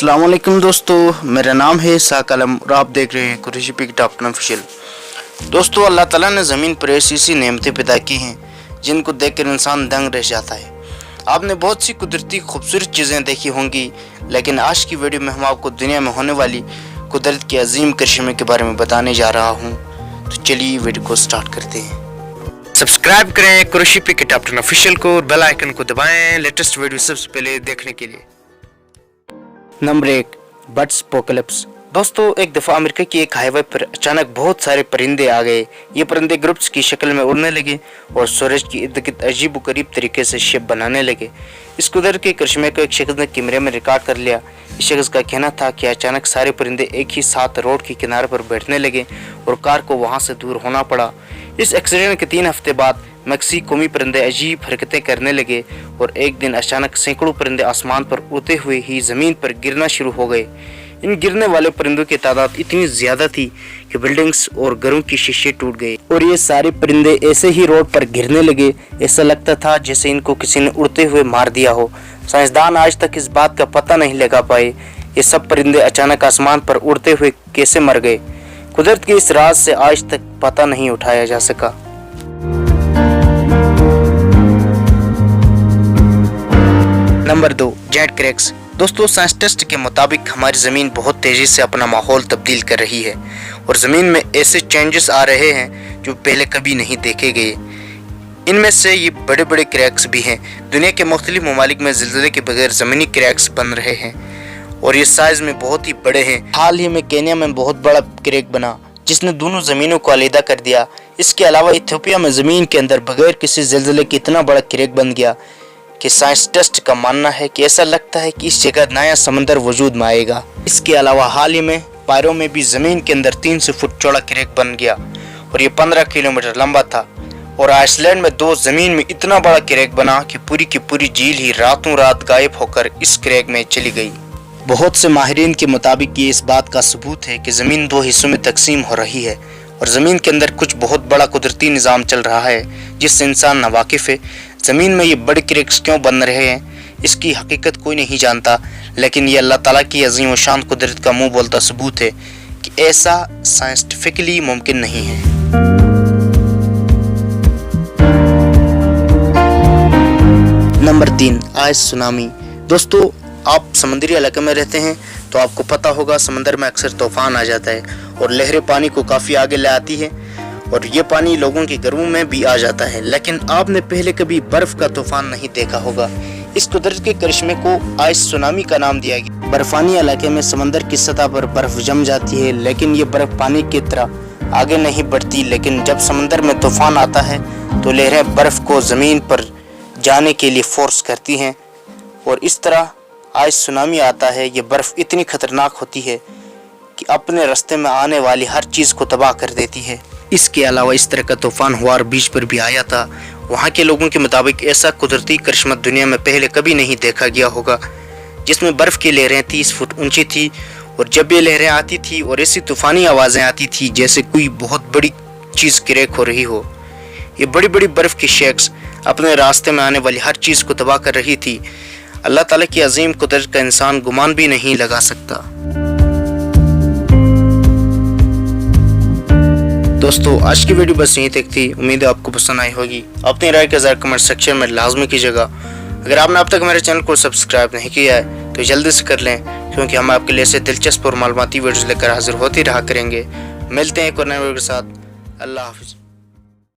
अस्सलाम वालेकुम दोस्तों, मेरा नाम है साक आलम और आप देख रहे हैं कुरैशी पिक टॉप ऑफिशियल। दोस्तों, अल्लाह ताला ने ज़मीन पर ऐसी नेमतें पैदा की हैं जिनको देखकर इंसान दंग रह जाता है। आपने बहुत सी कुदरती खूबसूरत चीज़ें देखी होंगी, लेकिन आज की वीडियो में हम आपको दुनिया में होने वाली कुदरत के अजीम करिश्मे के बारे में बताने जा रहा हूँ। तो चलिए वीडियो को स्टार्ट करते हैं। सब्सक्राइब करें कुरैशी पिक टॉप ऑफिशियल को और बेल आइकन को दबाएं लेटेस्ट वीडियो सबसे पहले देखने के लिए। Number 1, birds apocalypse. दोस्तों, एक दफ़ा अमेरिका की एक हाईवे पर अचानक बहुत सारे परिंदे आ गए। ये परिंदे ग्रुप्स की शक्ल में उड़ने लगे और सूरज की इर्द गिर्द अजीब करीब तरीके से शेप बनाने लगे। इस कुदरत के करिश्मे को एक शख्स ने कैमरे में रिकॉर्ड कर लिया। इस शख्स का कहना था कि अचानक सारे परिंदे एक ही साथ रोड के किनारे पर बैठने लगे और कार को वहाँ से दूर होना पड़ा। इस एक्सीडेंट के 3 हफ्ते बाद मैक्सी कौमी परिंदे अजीब हरकतें करने लगे और एक दिन अचानक सैकड़ों परिंदे आसमान पर उड़ते हुए ही ज़मीन पर गिरना शुरू हो गए। इन गिरने वाले परिंदों की तादाद इतनी ज़्यादा थी कि बिल्डिंग्स और घरों की शीशे टूट गए और ये सारे परिंदे ऐसे ही रोड पर गिरने लगे। ऐसा लगता था जैसे इनको किसी ने उड़ते हुए मार दिया हो। साइंसदान आज तक इस बात का पता नहीं लगा पाए ये सब परिंदे अचानक आसमान पर उड़ते हुए कैसे मर गए। कुदरत के इस राज से आज तक पता नहीं उठाया जा सका। Number 2, jet cracks. दोस्तों, साइंटिस्ट के मुताबिक हमारी ज़मीन बहुत तेज़ी से अपना माहौल तब्दील कर रही है और ज़मीन में ऐसे चेंजेस आ रहे हैं जो पहले कभी नहीं देखे गए। इनमें से ये बड़े बड़े क्रैक्स भी हैं। दुनिया के मुख्तलिफ ममालिक में ज़िलज़ले के बगैर ज़मीनी क्रैक्स बन रहे हैं और ये साइज़ में बहुत ही बड़े हैं। हाल ही में केन्या में बहुत बड़ा क्रैक बना जिसने दोनों ज़मीनों को अलहदा कर दिया। इसके अलावा इथियोपिया में ज़मीन के अंदर बगैर किसी ज़िलज़ले के इतना बड़ा क्रैक बन गया कि साइंटिस्ट का मानना है कि ऐसा लगता है कि इस जगह नया समंदर वजूद में आएगा। इसके अलावा हाल ही में पायरो में भी ज़मीन के अंदर 300 फुट चौड़ा क्रैक बन गया और ये 15 किलोमीटर लंबा था। और आइसलैंड में 2 ज़मीन में इतना बड़ा क्रैक बना कि पूरी की पूरी झील ही रातों रात गायब होकर इस क्रैक में चली गई। बहुत से माहिरीन के मुताबिक ये इस बात का सबूत है कि ज़मीन 2 हिस्सों में तकसीम हो रही है और ज़मीन के अंदर कुछ बहुत बड़ा कुदरती निज़ाम चल रहा है जिससे इंसान नावाकिफ़ है। ज़मीन में ये बड़े क्रैक्स क्यों बन रहे हैं इसकी हकीकत कोई नहीं जानता, लेकिन ये अल्लाह ताला की अज़ीम व शान कुदरत का मुंह बोलता सबूत है कि ऐसा साइंटिफिकली मुमकिन नहीं है। Number 3, ice tsunami. दोस्तों, आप समुद्री इलाके में रहते हैं तो आपको पता होगा समंदर में अक्सर तूफान आ जाता है और लहरें पानी को काफ़ी आगे ले आती है और ये पानी लोगों के घरों में भी आ जाता है। लेकिन आपने पहले कभी बर्फ का तूफान नहीं देखा होगा। इस कुदरत के करिश्मे को आइस सुनामी का नाम दिया गया। बर्फानी इलाके में समंदर की सतह पर बर्फ जम जाती है, लेकिन ये बर्फ पानी की तरह आगे नहीं बढ़ती। लेकिन जब समंदर में तूफान आता है तो लहरें बर्फ को ज़मीन पर जाने के लिए फोर्स करती हैं और इस तरह आइस सुनामी आता है। ये बर्फ इतनी खतरनाक होती है कि अपने रास्ते में आने वाली हर चीज़ को तबाह कर देती है। इसके अलावा इस तरह का तूफान हुआर बीच पर भी आया था। वहाँ के लोगों के मुताबिक ऐसा कुदरती करिश्मा दुनिया में पहले कभी नहीं देखा गया होगा, जिसमें बर्फ़ की लहरें 30 फुट ऊंची थी और जब ये लहरें आती थी और ऐसी तूफ़ानी आवाज़ें आती थी जैसे कोई बहुत बड़ी चीज़ क्रैक हो रही हो। ये बड़ी बड़ी बर्फ़ की शेक्स अपने रास्ते में आने वाली हर चीज़ को तबाह कर रही थी। अल्लाह ताला की अजीम कुदरत का इंसान गुमान भी नहीं लगा सकता। दोस्तों, आज की वीडियो बस यहीं तक थी। उम्मीद है आपको पसंद आई होगी। अपनी राय का ज़रा कमेंट सेक्शन में लाजमी कीजिएगा। अगर आपने अब तक हमारे चैनल को सब्सक्राइब नहीं किया है तो जल्दी से कर लें, क्योंकि हम आपके लिए ऐसे दिलचस्प और मालूमाती वीडियोज़ लेकर हाजिर होते रहा करेंगे। मिलते हैं एक और नए वीडियो के साथ। अल्लाह हाफिज़।